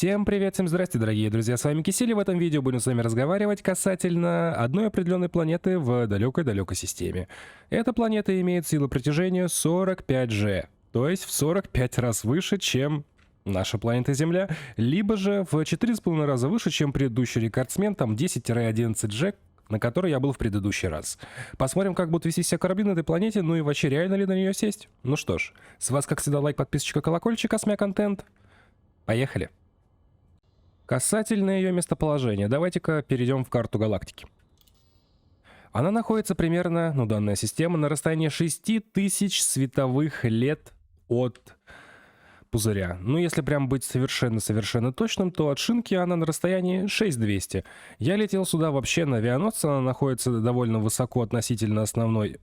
Всем привет, всем здрасте, дорогие друзья, с вами Кисель, и в этом видео будем с вами разговаривать касательно одной определенной планеты в далекой-далекой системе. Эта планета имеет силу притяжения 45G, то есть в 45 раз выше, чем наша планета Земля, либо же в 4,5 раза выше, чем предыдущий рекордсмен, там 10-11G, на который я был в предыдущий раз. Посмотрим, как будут вести себя корабли на этой планете, ну и вообще реально ли на нее сесть. Ну что ж, с вас, как всегда, лайк, подписочка, колокольчик, контент. Поехали. Касательно ее местоположения, давайте-ка перейдем в карту галактики. Она находится примерно, данная система, на расстоянии 6000 световых лет от пузыря. Ну, если прям быть совершенно точным, то от шинки она на расстоянии 6200. Я летел сюда вообще на авианосце, она находится довольно высоко относительно основной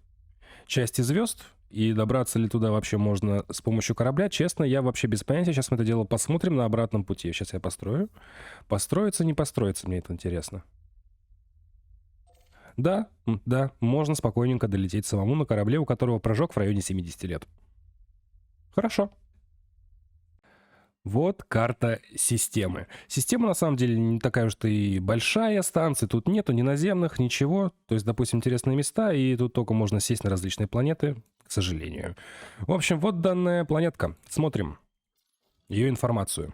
части звезд. И добраться ли туда вообще можно с помощью корабля, честно, я вообще без понятия. Сейчас мы это дело посмотрим на обратном пути. Сейчас я построю. Построится, не построится, мне это интересно. Да, можно спокойненько долететь самому на корабле, у которого прыжок в районе 70 лет. Хорошо. Вот карта системы. Система на самом деле не такая уж и большая, станций тут нету, ни наземных, ничего. То есть, допустим, интересные места, и тут только можно сесть на различные планеты, к сожалению. В общем, вот данная планетка. Смотрим ее информацию.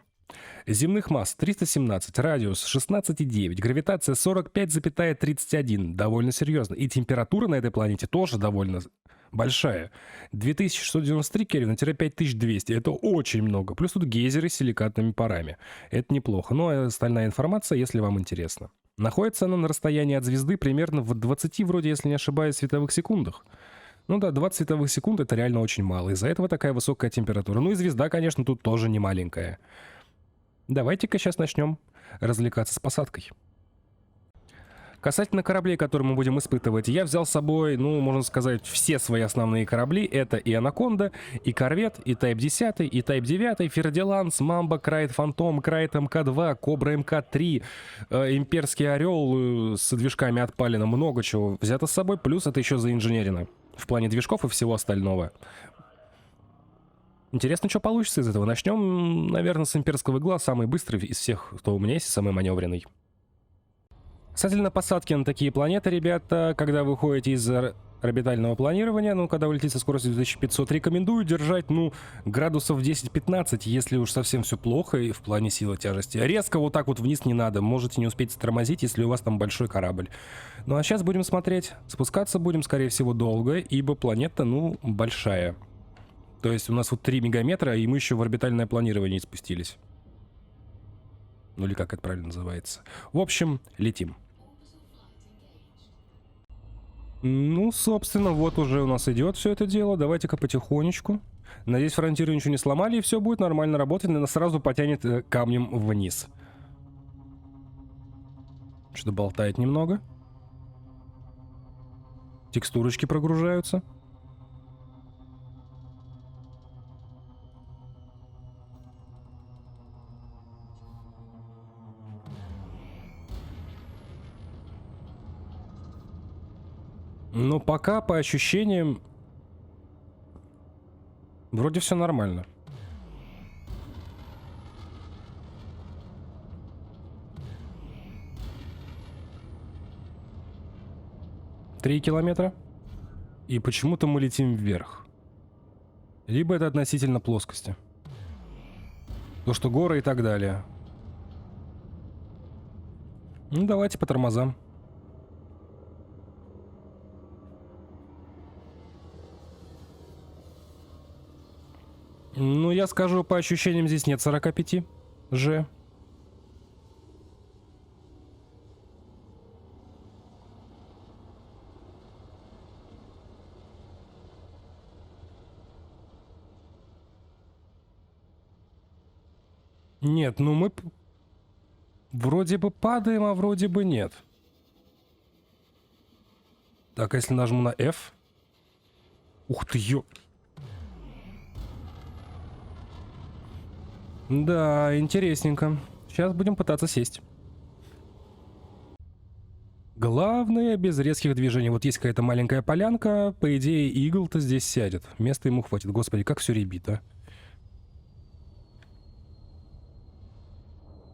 Земных масс 317, радиус 16,9, гравитация 45,31, довольно серьезно. И температура на этой планете тоже довольно большая. 2693 Кельвина-5200, это очень много. Плюс тут гейзеры с силикатными парами. Это неплохо. Ну а остальная информация, если вам интересно. Находится она на расстоянии от звезды примерно в 20, вроде, если не ошибаюсь, световых секундах. Ну да, 20 световых секунд это реально очень мало. Из-за этого такая высокая температура. Ну и звезда, конечно, тут тоже не маленькая. Давайте-ка сейчас начнем развлекаться с посадкой. Касательно кораблей, которые мы будем испытывать, я взял с собой, можно сказать, все свои основные корабли. Это и Анаконда, и Корвет, и Тайп 10, и Тайп 9, Фердиланс, Мамба, Крайт Фантом, Крайт МК-2, Кобра МК-3, Имперский Орел с движками отпалено, много чего взято с собой. Плюс это еще заинженерено в плане движков и всего остального. Интересно, что получится из этого. Начнем, наверное, с Имперского Игла, самый быстрый из всех, кто у меня есть, и самый маневренный. Касательно посадки на такие планеты, ребята, когда вы ходите из орбитального планирования, когда вы летите со скоростью 2500, рекомендую держать, градусов 10-15, если уж совсем все плохо и в плане силы тяжести. Резко вот так вот вниз не надо, можете не успеть тормозить, если у вас там большой корабль. Ну а сейчас будем смотреть. Спускаться будем, скорее всего, долго, ибо планета, большая. То есть у нас вот 3 мегаметра, и мы еще в орбитальное планирование спустились. Ну или как это правильно называется. В общем, летим. Собственно, вот уже у нас идет все это дело. Давайте-ка потихонечку. Надеюсь, фронтиры ничего не сломали, и все будет нормально работать, и нас сразу потянет камнем вниз. Что-то болтает немного. Текстурочки прогружаются. Но пока, по ощущениям, вроде все нормально. Три километра. И почему-то мы летим вверх. Либо это относительно плоскости. То, что горы и так далее. Давайте по тормозам. Я скажу, по ощущениям, здесь нет 45 G. Нет, мы вроде бы падаем, а вроде бы нет. Так, а если нажму на F? Ух ты, ё... Да, интересненько. Сейчас будем пытаться сесть. Главное, без резких движений. Вот есть какая-то маленькая полянка. По идее, Игл-то здесь сядет. Места ему хватит. Господи, как все ребит, а.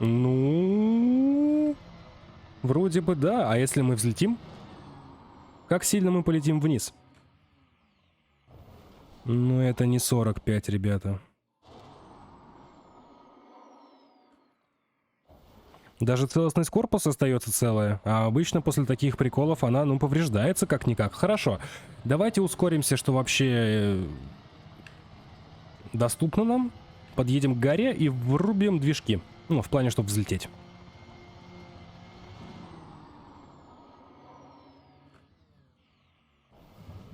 Ну... Вроде бы да. А если мы взлетим? Как сильно мы полетим вниз? Ну, это не 45, ребята. Даже целостность корпуса остается целая, а обычно после таких приколов она, ну, повреждается как-никак. Хорошо, давайте ускоримся, что вообще доступно нам. Подъедем к горе и врубим движки. Ну, в плане, чтобы взлететь.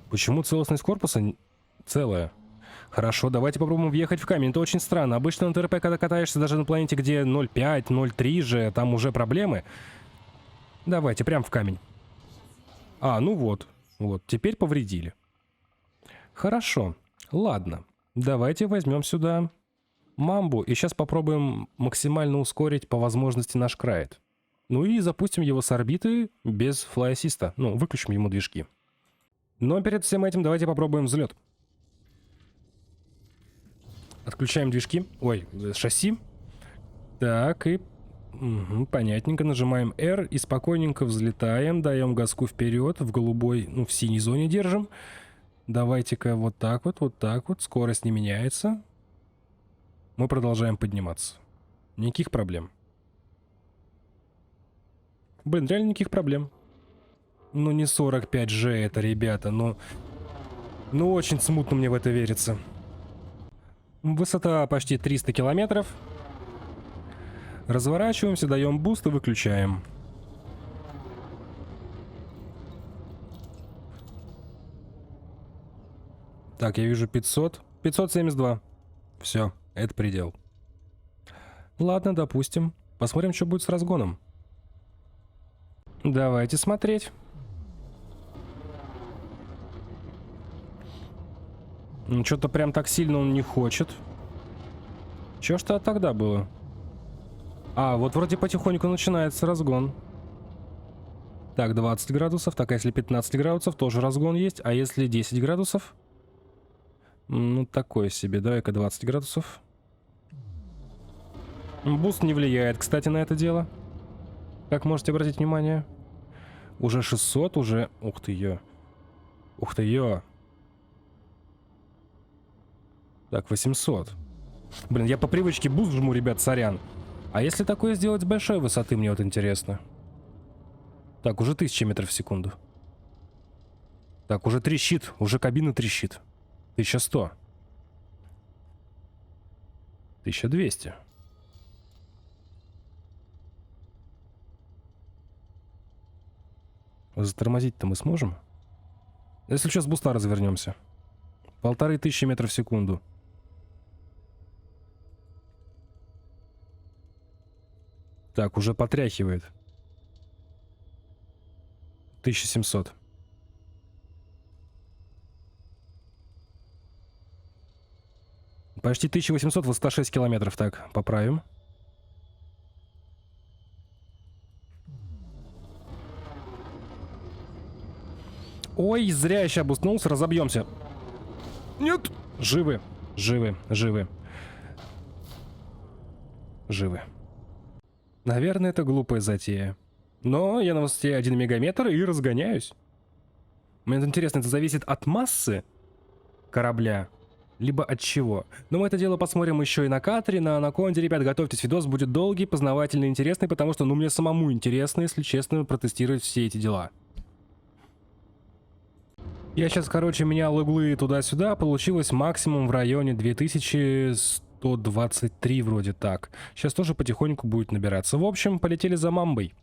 Почему целостность корпуса целая? Хорошо, давайте попробуем въехать в камень. Это очень странно. Обычно на ТРП, когда катаешься даже на планете, где 0.5, 0.3 же, там уже проблемы. Давайте, прям в камень. А, ну вот. Вот, теперь повредили. Хорошо. Ладно. Давайте возьмем сюда мамбу. И сейчас попробуем максимально ускорить по возможности наш крайт. Ну и запустим его с орбиты без флай-ассиста. Ну, выключим ему движки. Но перед всем этим давайте попробуем взлет. Отключаем движки. Ой, шасси. Так, и... Угу, понятненько. Нажимаем R и спокойненько взлетаем. Даем газку вперед. В голубой, ну, в синей зоне держим. Давайте-ка вот так вот, вот так вот. Скорость не меняется. Мы продолжаем подниматься. Никаких проблем. Блин, реально никаких проблем. Ну, не 45G это, ребята. Ну, очень смутно мне в это верится. Высота почти 300 километров. Разворачиваемся, даем буст и выключаем. Так, я вижу 500. 572. Все, это предел. Ладно, допустим. Посмотрим, что будет с разгоном. Давайте смотреть. Что-то прям так сильно он не хочет. Чё ж то тогда было? А, вот вроде потихоньку начинается разгон. Так, 20 градусов. Так, а если 15 градусов, тоже разгон есть. А если 10 градусов? Ну, такое себе. Давай-ка 20 градусов. Буст не влияет, кстати, на это дело. Как можете обратить внимание. Уже 600, уже... Ух ты, ё. Ух ты, ё. Так, 800. Блин, я по привычке буст жму, ребят, сорян. А если такое сделать с большой высоты, мне вот интересно. Так, уже 1000 метров в секунду. Так, уже трещит, уже кабина трещит. 1100. 1200. Затормозить-то мы сможем? Если сейчас с буста развернемся. 1500 метров в секунду. Так, уже потряхивает. 1700. Почти 1800, высота 6 километров. Так, поправим. Ой, зря я сейчас обуснулся, разобьемся. Нет! Живы, живы, живы. Живы. Наверное, это глупая затея. Но я на высоте 1 мегаметр и разгоняюсь. Мне интересно, это зависит от массы корабля, либо от чего. Но мы это дело посмотрим еще и на катере, на анаконде. Ребят, готовьтесь, видос будет долгий, познавательный, интересный, потому что, ну, мне самому интересно, если честно, протестировать все эти дела. Я сейчас, короче, менял углы туда-сюда, получилось максимум в районе 2123 вроде так. Сейчас тоже потихоньку будет набираться. В общем, полетели за мамбой.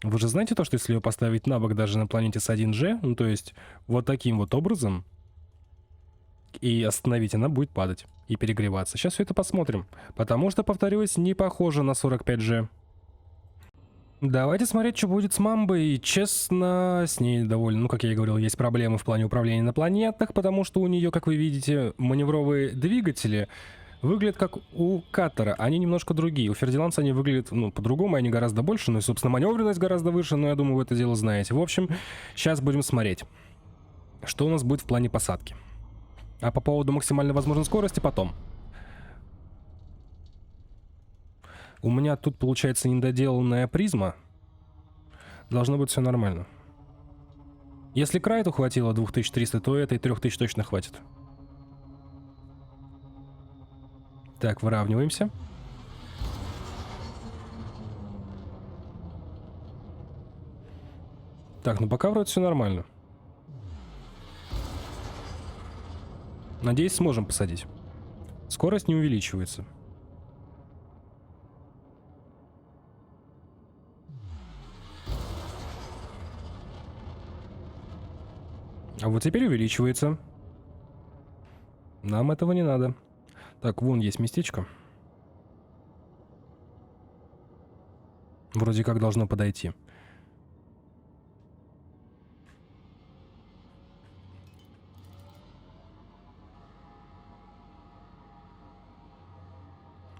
Вы же знаете то, что если ее поставить на бок даже на планете с 1G, ну то есть вот таким вот образом, и остановить, она будет падать и перегреваться. Сейчас все это посмотрим, потому что, повторюсь, не похоже на 45G. Давайте смотреть, что будет с мамбой. Честно, с ней довольно, ну, как я и говорил, есть проблемы в плане управления на планетах, потому что у нее, как вы видите, маневровые двигатели выглядят как у катера. Они немножко другие. У Фердинанса они выглядят, ну, по-другому, они гораздо больше, ну и, собственно, маневренность гораздо выше, но я думаю, вы это дело знаете. В общем, сейчас будем смотреть, что у нас будет в плане посадки. А по поводу максимально возможной скорости потом. У меня тут получается недоделанная призма. Должно быть все нормально. Если Крайту хватило 2300, то этой 3000 точно хватит. Так, выравниваемся. Так, ну пока вроде все нормально. Надеюсь, сможем посадить. Скорость не увеличивается. А вот теперь увеличивается. Нам этого не надо. Так, вон есть местечко. Вроде как должно подойти.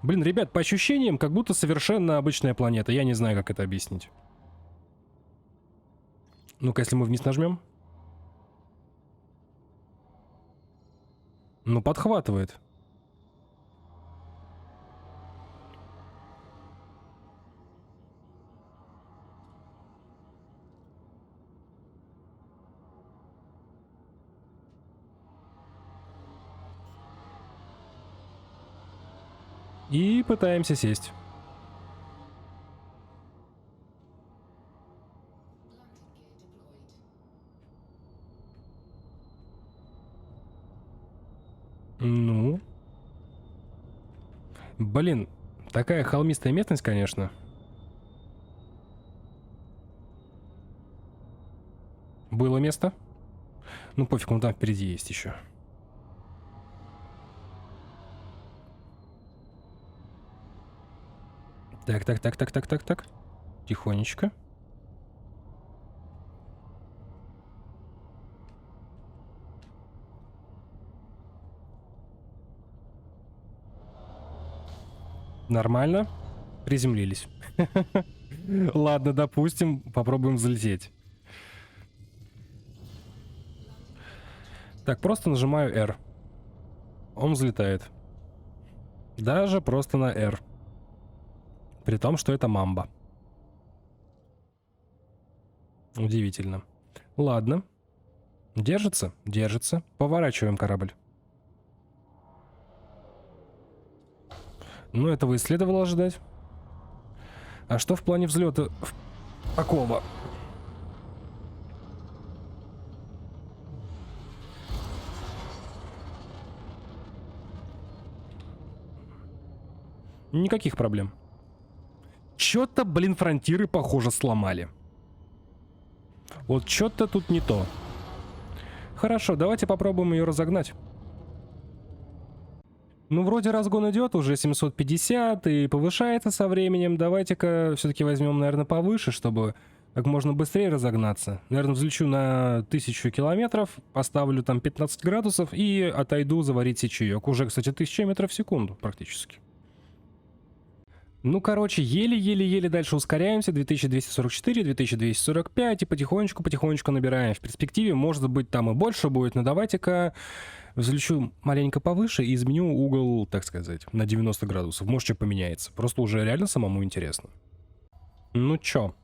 Блин, ребят, по ощущениям, как будто совершенно обычная планета. Я не знаю, как это объяснить. Ну-ка, если мы вниз нажмем. Ну, подхватывает. И пытаемся сесть. Ну. Блин, такая холмистая местность, конечно. Было место? Ну пофиг, он там впереди есть еще. Так. Тихонечко. Нормально. Приземлились. Ладно, допустим, попробуем взлететь. Так, просто нажимаю R. Он взлетает. Даже просто на R. При том, что это мамба. Удивительно. Ладно. Держится? Держится. Поворачиваем корабль. Ну, этого и следовало ожидать. А что в плане взлета такого? Никаких проблем. Чё-то, блин, фронтиры, похоже, сломали. Вот чё-то тут не то. Хорошо, давайте попробуем ее разогнать. Ну, вроде разгон идет, уже 750 и повышается со временем. Давайте-ка все-таки возьмем, наверное, повыше, чтобы как можно быстрее разогнаться. Наверное, взлечу на 1000 километров, поставлю там 15 градусов и отойду заварить чаек. Уже, кстати, 1000 метров в секунду практически. Ну, короче, еле-еле-еле дальше ускоряемся. 2244, 2245 и потихонечку-потихонечку набираем. В перспективе, может быть, там и больше будет, но давайте-ка взлечу маленько повыше и изменю угол, так сказать, на 90 градусов. Может, что поменяется. Просто уже реально самому интересно. Ну чё?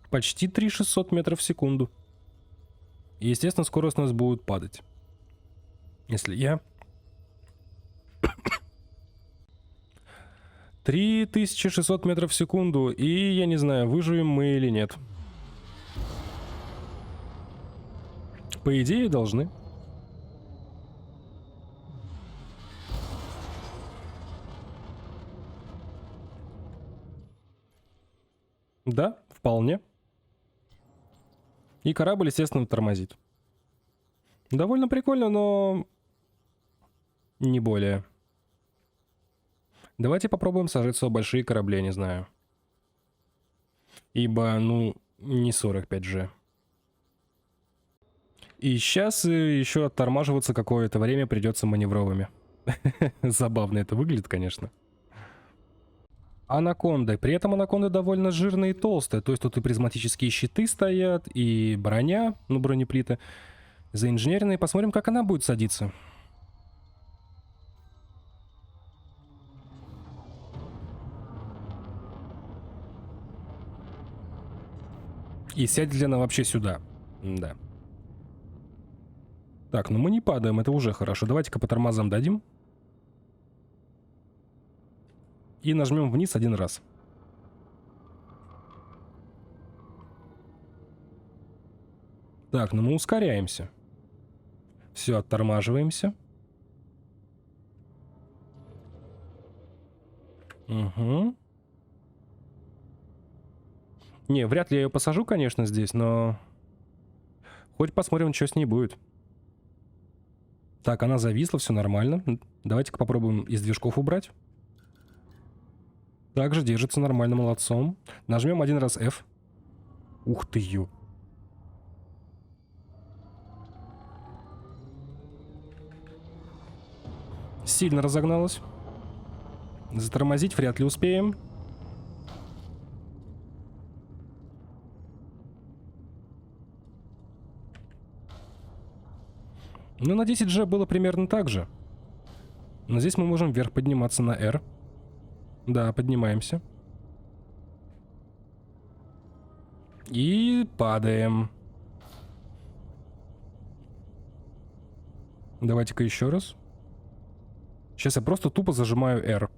Почти 3600 метров в секунду. И, естественно, скорость у нас будет падать. Если я... 3600 метров в секунду, и я не знаю, выживем мы или нет. По идее, должны. Да, вполне. И корабль, естественно, тормозит. Довольно прикольно, но не более. Давайте попробуем сажаться в большие корабли, не знаю. Ибо, ну, не 45G. И сейчас еще оттормаживаться какое-то время придется маневровыми. Забавно это выглядит, конечно. Анаконда. При этом анаконда довольно жирная и толстая. То есть тут и призматические щиты стоят, и броня, ну, бронеплиты. Заинженеренные. Посмотрим, как она будет садиться. И сядет ли она вообще сюда? Да. Так, ну мы не падаем, это уже хорошо. Давайте-ка по тормозам дадим. И нажмем вниз один раз. Так, ну мы ускоряемся. Все, оттормаживаемся. Угу. Не, вряд ли я ее посажу, конечно, здесь, но... Хоть посмотрим, что с ней будет. Так, она зависла, все нормально. Давайте-ка попробуем из движков убрать. Также держится нормально, молодцом. Нажмем один раз F. Ух ты, ё. Сильно разогналась. Затормозить вряд ли успеем. Ну, на 10G было примерно так же. Но здесь мы можем вверх подниматься на R. Да, поднимаемся. И падаем. Давайте-ка еще раз. Сейчас я просто тупо зажимаю R.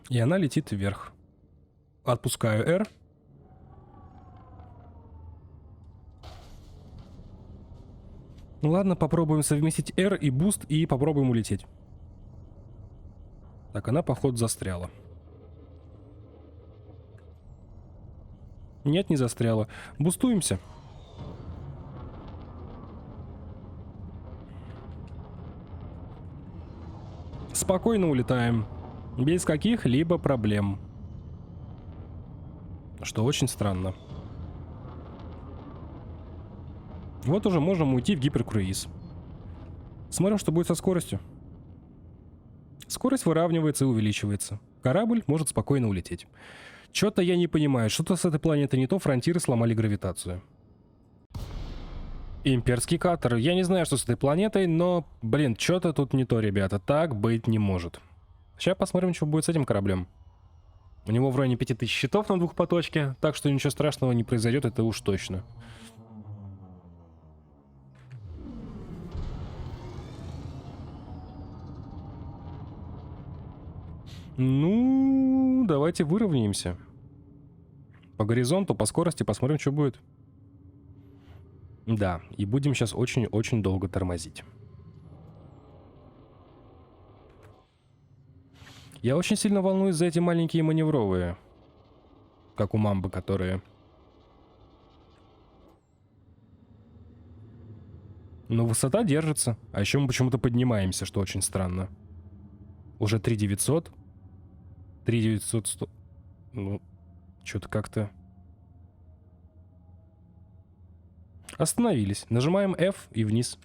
И она летит вверх. Отпускаю R. Ладно, попробуем совместить R и буст и попробуем улететь. Так, она, походу, застряла. Нет, не застряла. Бустуемся. Спокойно улетаем. Без каких-либо проблем. Что очень странно. Вот уже можем уйти в гиперкруиз. Смотрим, что будет со скоростью. Скорость выравнивается и увеличивается. Корабль может спокойно улететь. Чё-то я не понимаю, что-то с этой планетой не то, фронтиры сломали гравитацию. Имперский катер. Я не знаю, что с этой планетой, но, блин, что-то тут не то, ребята. Так быть не может. Сейчас посмотрим, что будет с этим кораблем. У него в районе 5000 щитов на двухпоточке, так что ничего страшного не произойдет, это уж точно. Ну, давайте выровняемся. По горизонту, по скорости, посмотрим, что будет. Да, и будем сейчас очень-очень долго тормозить. Я очень сильно волнуюсь за эти маленькие маневровые. Как у мамбы, которые... Но высота держится. А еще мы почему-то поднимаемся, что очень странно. Уже 3900. 3900... Ну, что-то как-то... Остановились. Нажимаем F и вниз.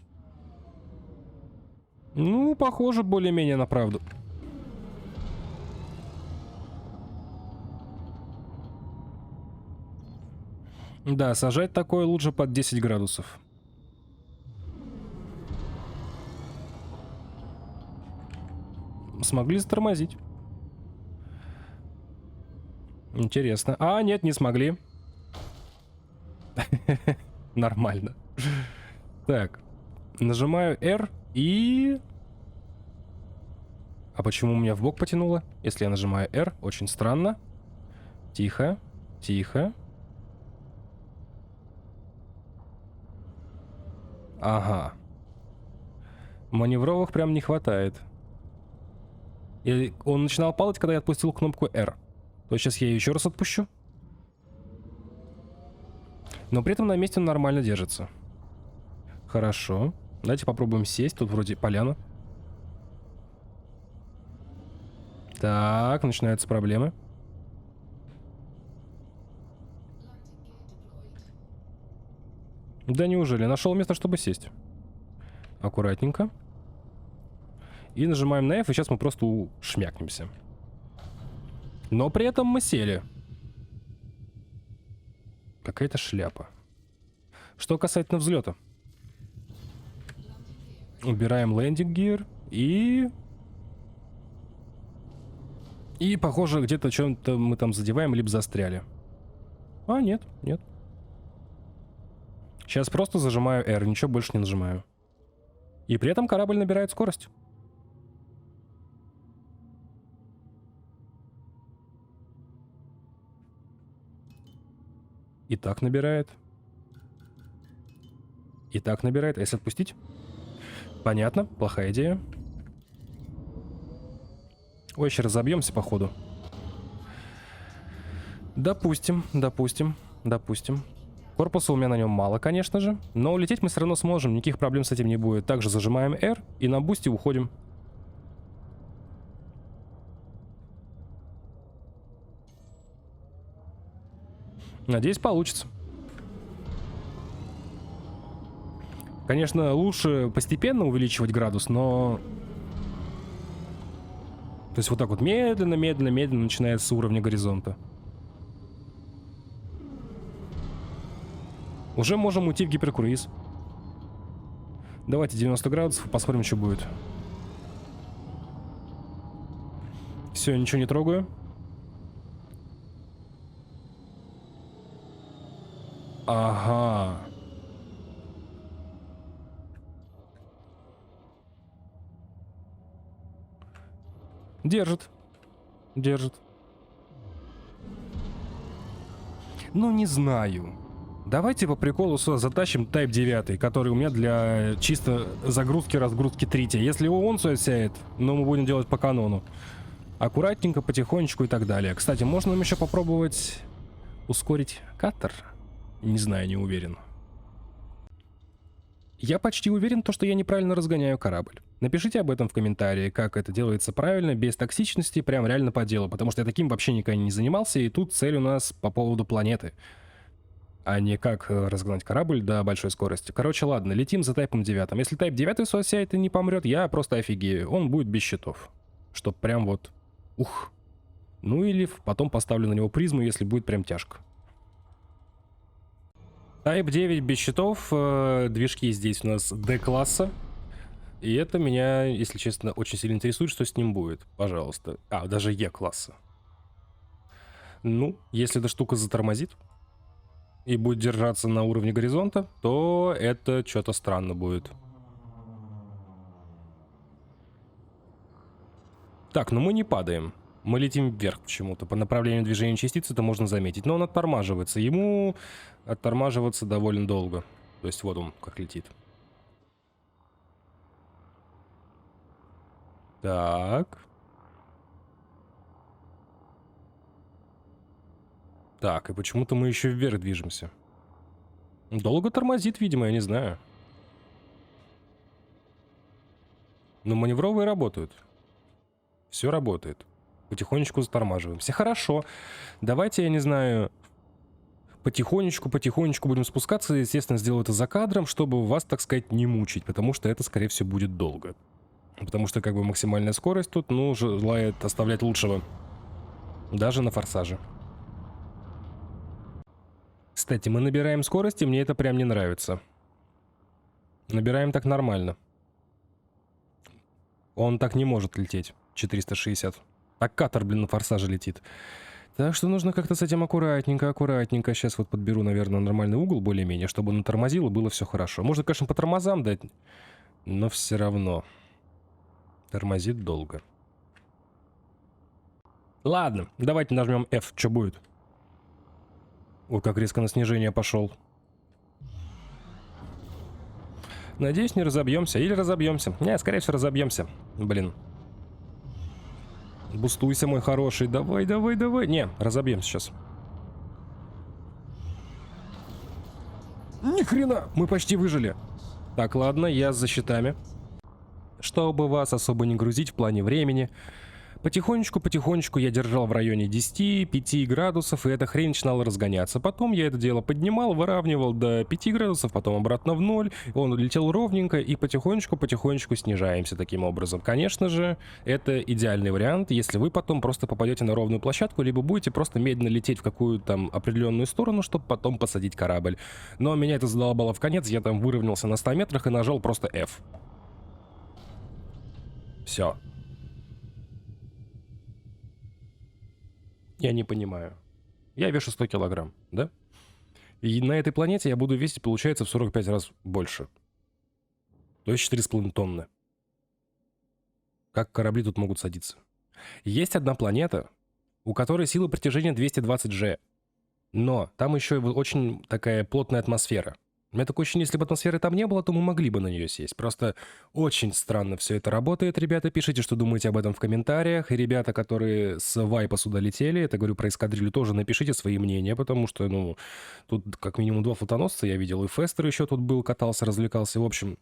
Ну, похоже более-менее на правду. Да, сажать такое лучше под 10 градусов. Смогли затормозить. Интересно. А, нет, не смогли. Нормально. Так. Нажимаю R и... А почему меня в бок потянуло? Если я нажимаю R, очень странно. Тихо, тихо. Ага. Маневровых прям не хватает. И он начинал падать, когда я отпустил кнопку R. То сейчас я ее еще раз отпущу. Но при этом на месте он нормально держится. Хорошо. Давайте попробуем сесть. Тут вроде поляна. Так, начинаются проблемы. Да неужели? Нашел место, чтобы сесть. Аккуратненько. И нажимаем на F, и сейчас мы просто шмякнемся. Но при этом мы сели. Какая-то шляпа. Что касательно взлета. Убираем лендинг гир и... И, похоже, где-то что-то мы там задеваем, либо застряли. А, нет, нет. Сейчас просто зажимаю R, ничего больше не нажимаю. И при этом корабль набирает скорость. И так набирает. И так набирает. А если отпустить? Понятно, плохая идея. Ой, еще разобьемся, походу. Допустим, допустим, допустим. Корпуса у меня на нем мало, конечно же. Но улететь мы все равно сможем, никаких проблем с этим не будет. Также зажимаем R и на бусте уходим. Надеюсь, получится. Конечно, лучше постепенно увеличивать градус, но... То есть вот так вот медленно, медленно, медленно начинается с уровня горизонта. Уже можем уйти в гиперкруиз. Давайте 90 градусов, посмотрим, что будет. Все, ничего не трогаю. Ага. Держит. Держит. Ну, не знаю. Давайте по приколу сюда затащим Type 9, который у меня для чисто загрузки-разгрузки третьей. Если он сюда сядет, но мы будем делать по канону. Аккуратненько, потихонечку и так далее. Кстати, можно нам еще попробовать ускорить каттер? Не знаю, не уверен. Я почти уверен, что я неправильно разгоняю корабль. Напишите об этом в комментарии, как это делается правильно, без токсичности, прям реально по делу, потому что я таким вообще никогда не занимался, и тут цель у нас по поводу планеты, а не как разгнать корабль до большой скорости. Короче, ладно, летим за Тайпом 9. Если Тайп 9 сядет и не помрет, я просто офигею, он будет без щитов. Чтоб прям вот... Ух. Ну или потом поставлю на него призму, если будет прям тяжко. Type 9 без щитов, движки здесь у нас D-класса. И это меня, если честно, очень сильно интересует, что с ним будет. Пожалуйста. А, даже E-класса. Ну, если эта штука затормозит и будет держаться на уровне горизонта, то это что-то странно будет. Так, но мы не падаем. Мы летим вверх почему-то. По направлению движения частицы это можно заметить. Но он оттормаживается. Ему оттормаживаться довольно долго. То есть вот он как летит. Так. Так, и почему-то мы еще вверх движемся. Долго тормозит, видимо, я не знаю. Но маневровые работают. Все работает. Потихонечку затормаживаемся. Хорошо. Давайте, я не знаю, потихонечку будем спускаться. Естественно, сделаю это за кадром, чтобы вас, так сказать, не мучить. Потому что это, скорее всего, будет долго. Потому что, как бы, максимальная скорость тут, ну, желает оставлять лучшего. Даже на форсаже. Кстати, мы набираем скорость, и мне это прям не нравится. Набираем так нормально. Он так не может лететь. 460. Так каттер, блин, на форсаже летит. Так что нужно как-то с этим аккуратненько, аккуратненько. Сейчас вот подберу, наверное, нормальный угол более-менее, чтобы он тормозил и было все хорошо. Можно, конечно, по тормозам дать, но все равно тормозит долго. Ладно, давайте нажмем F, что будет. Ой, как резко на снижение пошел. Надеюсь, не разобьемся. Или разобьемся. Не, скорее всего, разобьемся. Блин. Бустуйся, мой хороший. Давай, давай, давай. Не, разобьемся сейчас. Ни хрена! Мы почти выжили. Так, ладно, я за щитами. Чтобы вас особо не грузить в плане времени. Потихонечку я держал в районе 10-5 градусов, и эта хрень начинала разгоняться. Потом я это дело поднимал, выравнивал до 5 градусов, потом обратно в 0. Он летел ровненько, и потихонечку снижаемся таким образом. Конечно же, это идеальный вариант, если вы потом просто попадете на ровную площадку, либо будете просто медленно лететь в какую-то там определенную сторону, чтобы потом посадить корабль. Но меня это задолбало в конец, я там выровнялся на 100 метрах и нажал просто F. Все. Я не понимаю. Я вешу 100 килограмм, да? И на этой планете я буду весить, получается, в 45 раз больше. То есть 4,5 тонны. Как корабли тут могут садиться? Есть одна планета, у которой сила притяжения 220 G. Но там еще очень такая плотная атмосфера. У меня такое ощущение, если бы атмосферы там не было, то мы могли бы на нее сесть. Просто очень странно все это работает, ребята. Пишите, что думаете об этом в комментариях. И ребята, которые с Вайпа сюда летели, это говорю про эскадрилью, тоже напишите свои мнения, потому что, ну, тут как минимум 2 флотоносца я видел, и Фестер еще тут был, катался, развлекался. В общем,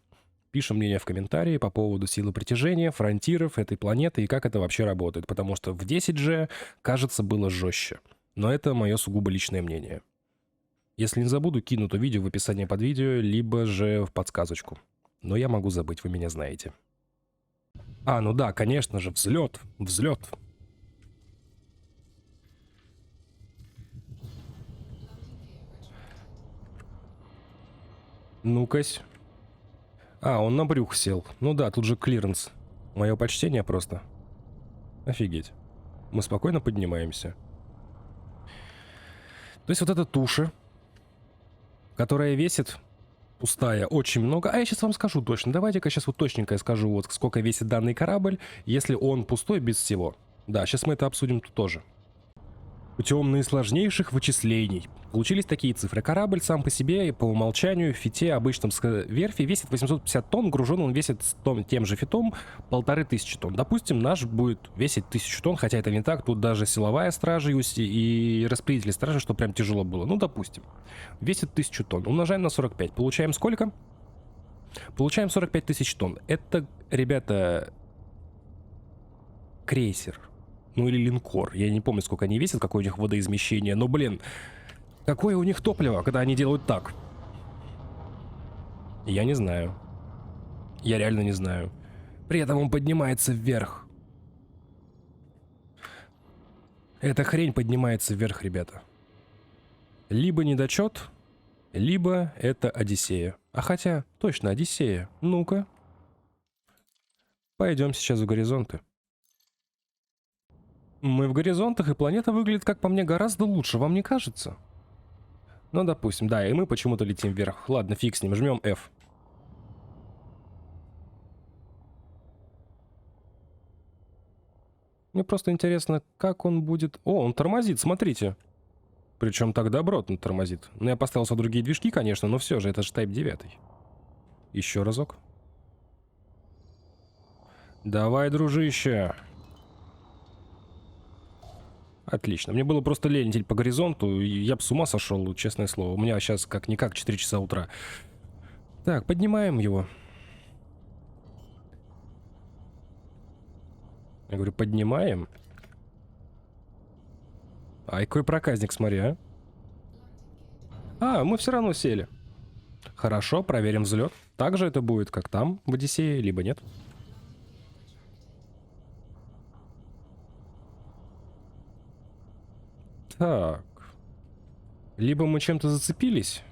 пишем мнение в комментарии по поводу силы притяжения, фронтиров этой планеты и как это вообще работает, потому что в 10G, кажется, было жестче. Но это мое сугубо личное мнение. Если не забуду, кину то видео в описании под видео, либо же в подсказочку. Но я могу забыть, вы меня знаете. А, ну да, конечно же, взлет, взлет. Ну-кась. А, он на брюх сел. Ну да, тут же клиренс. Мое почтение просто. Офигеть. Мы спокойно поднимаемся. То есть вот эта туша, которая весит, пустая, очень много. А я сейчас вам скажу точно. Давайте-ка сейчас вот точненько я скажу, вот сколько весит данный корабль, если он пустой без всего. Да, сейчас мы это обсудим тут тоже. Путем наисложнейших вычислений получились такие цифры. Корабль сам по себе по умолчанию в фите обычном с верфи весит 850 тонн, гружен он весит тем же фитом 1500 тонн. Допустим, наш будет весить 1000 тонн, хотя это не так, тут даже силовая стража и распределитель стражи, что прям тяжело было. Ну, допустим, весит 1000 тонн, умножаем на 45, получаем сколько? Получаем 45 тысяч тонн. Это, ребята, крейсер. Ну или линкор. Я не помню, сколько они весят, какое у них водоизмещение. Но, блин, какое у них топливо, когда они делают так? Я не знаю. Я реально не знаю. При этом он поднимается вверх. Эта хрень поднимается вверх, ребята. Либо недочет, либо это Одиссея. А хотя, точно, Одиссея. Ну-ка. Пойдем сейчас в горизонты. Мы в горизонтах, и планета выглядит, как по мне, гораздо лучше, вам не кажется? Ну, допустим, да, и мы почему-то летим вверх. Ладно, фиг с ним, жмем F. Мне просто интересно, как он будет... О, он тормозит, смотрите. Причем так добротно тормозит. Ну, я поставил себе другие движки, конечно, но все же, это же Type 9. Еще разок. Давай, дружище. Отлично. Мне было просто лень лететь по горизонту, и я бы с ума сошел, честное слово. У меня сейчас как-никак 4 часа утра. Так, поднимаем его. Я говорю, поднимаем. Ай, какой проказник, смотри, а. А, мы все равно сели. Хорошо, проверим взлет. Также это будет, как там, в Одиссее, либо нет. Так. Либо мы чем-то зацепились.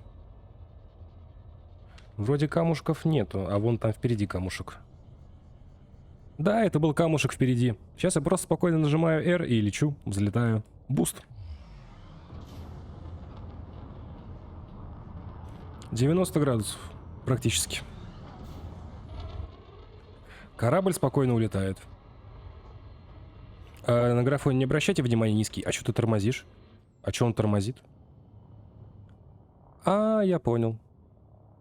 Вроде камушков нету, а вон там впереди камушек. Да, это был камушек впереди. Сейчас я просто спокойно нажимаю R и лечу, взлетаю. Буст. 90 градусов. Практически. Корабль спокойно улетает. А на графон не обращайте внимания, низкий. А что ты тормозишь? А что он тормозит? А, я понял.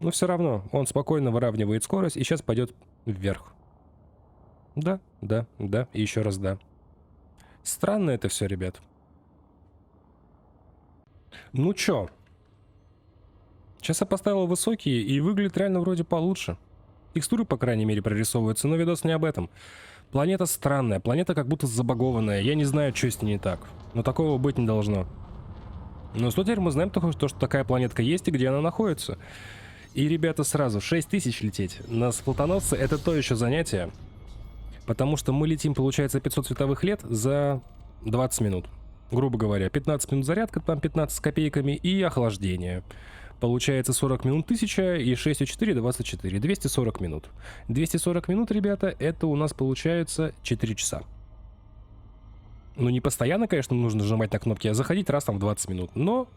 Но все равно, он спокойно выравнивает скорость и сейчас пойдет вверх. Да, да, да, и еще раз да. Странно это все, ребят. Ну чё? Сейчас я поставил высокие, и выглядит реально вроде получше. Текстуры, по крайней мере, прорисовываются, но видос не об этом. Планета странная, планета как будто забагованная. Я не знаю, что с ней не так. Но такого быть не должно. Но теперь мы знаем только, что такая планетка есть и где она находится. И, ребята, сразу 6000 лететь на флотоносце — это то еще занятие. Потому что мы летим, получается, 500 световых лет за 20 минут. Грубо говоря, 15 минут зарядка, там 15 с копейками, и охлаждение. Получается 40 минут 1000 и 6 и 4 — 24. 240 минут. 240 минут, ребята, это у нас получается 4 часа. Ну, не постоянно, конечно, нужно нажимать на кнопки, а заходить раз там в 20 минут. Но,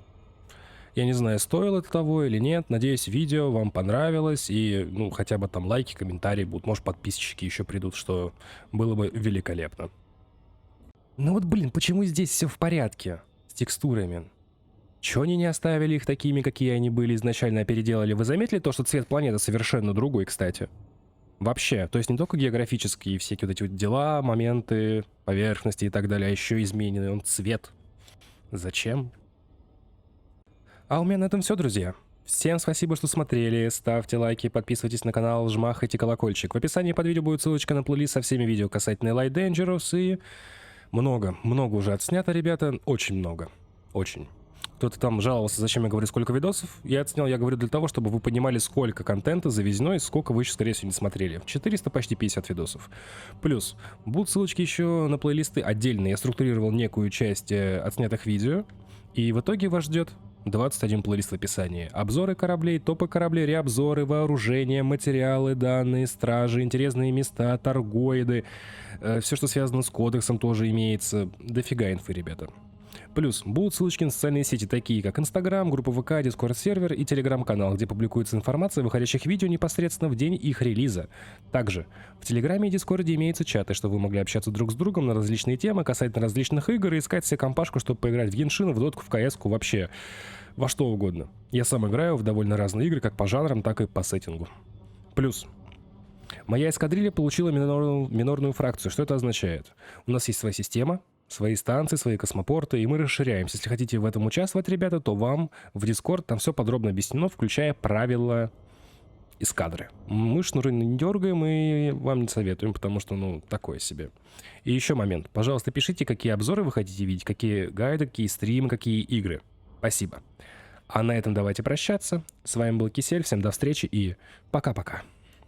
я не знаю, стоило это того или нет. Надеюсь, видео вам понравилось. И, ну, хотя бы там лайки, комментарии будут. Может, подписчики еще придут, что было бы великолепно. Ну вот, блин, почему здесь все в порядке с текстурами? Чё они не оставили их такими, какие они были изначально, а переделали? Вы заметили то, что цвет планеты совершенно другой, кстати? Вообще, то есть не только географические всякие вот эти вот дела, моменты, поверхности и так далее, а еще измененный он цвет. Зачем? А у меня на этом все, друзья. Всем спасибо, что смотрели, ставьте лайки, подписывайтесь на канал, жмахайте колокольчик. В описании под видео будет ссылочка на плейлист со всеми видео касательно Light Dangerous и много уже отснято, ребята, очень много, очень. Кто-то там жаловался, зачем я говорю, сколько видосов. Я отснял, я говорю, для того, чтобы вы понимали, сколько контента завезено и сколько вы еще, скорее всего, не смотрели. 400, почти 50 видосов. Плюс, будут ссылочки еще на плейлисты отдельные. Я структурировал некую часть отснятых видео. И в итоге вас ждет 21 плейлист в описании. Обзоры кораблей, топы кораблей, реобзоры, вооружения, материалы, данные, стражи, интересные места, торгоиды. Все, что связано с кодексом, тоже имеется. Дофига инфы, ребята. Плюс будут ссылочки на социальные сети, такие как Инстаграм, группа ВК, Дискорд-сервер и Телеграм-канал, где публикуется информация о выходящих видео непосредственно в день их релиза. Также в Телеграме и Дискорде имеются чаты, чтобы вы могли общаться друг с другом на различные темы, касательно различных игр и искать себе компашку, чтобы поиграть в Геншин, в Дотку, в КС-ку, вообще во что угодно. Я сам играю в довольно разные игры, как по жанрам, так и по сеттингу. Плюс моя эскадрилья получила минорную фракцию. Что это означает? У нас есть своя система, свои станции, свои космопорты, и мы расширяемся. Если хотите в этом участвовать, ребята, то вам в Discord там все подробно объяснено, включая правила эскадры. Мы шнуры не дергаем и вам не советуем, потому что, ну, такое себе. И еще момент. Пожалуйста, пишите, какие обзоры вы хотите видеть, какие гайды, какие стримы, какие игры. Спасибо. А на этом давайте прощаться. С вами был Кисель, всем до встречи и пока-пока.